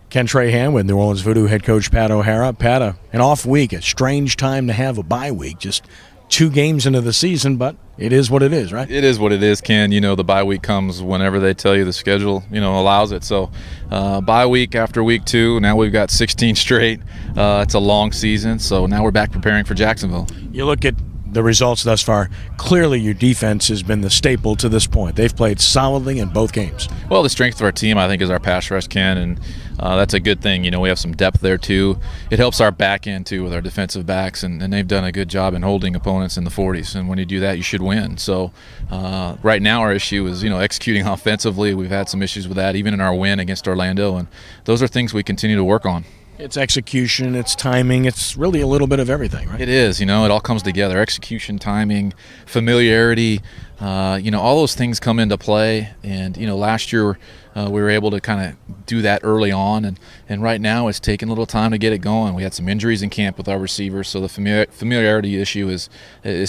Ken Trahan with New Orleans Voodoo head coach Pat O'Hara. Pat, an off week, a strange time to have a bye week, just 2 games into the season, but it is what it is, right? It is what it is, Ken. You know, the bye week comes whenever they tell you the schedule, allows it. So bye week after week 2, now we've got 16 straight. It's a long season, so now we're back preparing for Jacksonville. You look at the results thus far. Clearly your defense has been the staple to this point. They've played solidly in both games. Well, the strength of our team, I think, is our pass rush, Ken, and that's a good thing. We have some depth there, too. It helps our back end, too, with our defensive backs, and they've done a good job in holding opponents in the 40s, and when you do that, you should win. So right now our issue is, executing offensively. We've had some issues with that, even in our win against Orlando, and those are things we continue to work on. It's execution, it's timing, it's really a little bit of everything, right? It is, it all comes together. Execution, timing, familiarity, all those things come into play. And, last year we were able to kind of do that early on. And right now it's taking a little time to get it going. We had some injuries in camp with our receivers, so the familiarity issue is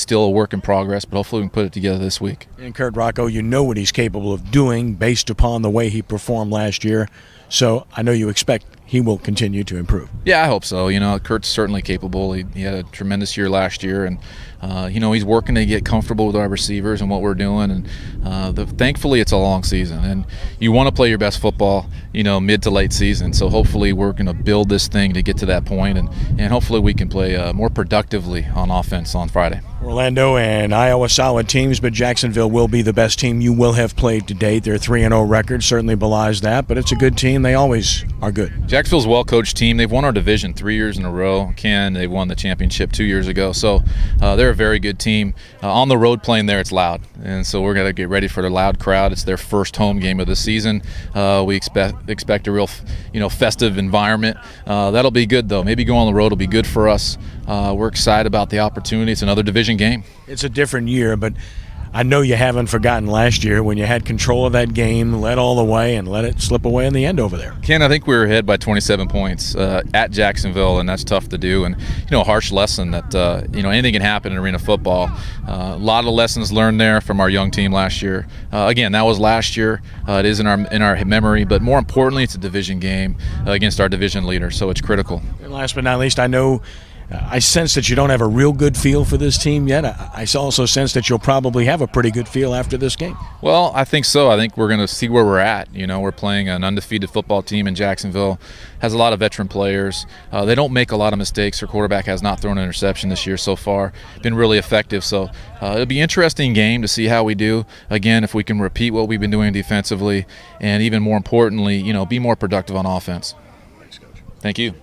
still a work in progress, but hopefully we can put it together this week. And Kurt Rocco, you know what he's capable of doing based upon the way he performed last year. So I know you expect he will continue to improve. Yeah, I hope so. Kurt's certainly capable. He had a tremendous year last year, and he's working to get comfortable with our receivers and what we're doing. And thankfully, it's a long season, and you want to play your best football, mid to late season. So hopefully, we're going to build this thing to get to that point, and hopefully, we can play more productively on offense on Friday. Orlando and Iowa solid teams, but Jacksonville will be the best team you will have played to date. Their 3-0 record certainly belies that, but it's a good team. They always are good. Jacksonville's a well-coached team. They've won our division 3 years in a row. They won the championship 2 years ago. So they're a very good team. On the road playing there, it's loud. And so we're going to get ready for the loud crowd. It's their first home game of the season. We expect a real festive environment. That'll be good, though. Maybe going on the road will be good for us. We're excited about the opportunity. It's another division game. It's a different year, but I know you haven't forgotten last year when you had control of that game, led all the way, and let it slip away in the end over there. Ken, I think we were ahead by 27 points at Jacksonville, and that's tough to do. And, a harsh lesson that, anything can happen in arena football. A lot of lessons learned there from our young team last year. Again, that was last year. It is in our memory, but more importantly, it's a division game against our division leader, so it's critical. And last but not least, I sense that you don't have a real good feel for this team yet. I also sense that you'll probably have a pretty good feel after this game. Well, I think so. I think we're going to see where we're at. We're playing an undefeated football team in Jacksonville. Has a lot of veteran players. They don't make a lot of mistakes. Their quarterback has not thrown an interception this year so far. Been really effective. So it'll be an interesting game to see how we do. Again, if we can repeat what we've been doing defensively, and even more importantly, be more productive on offense. Thanks, Coach. Thank you.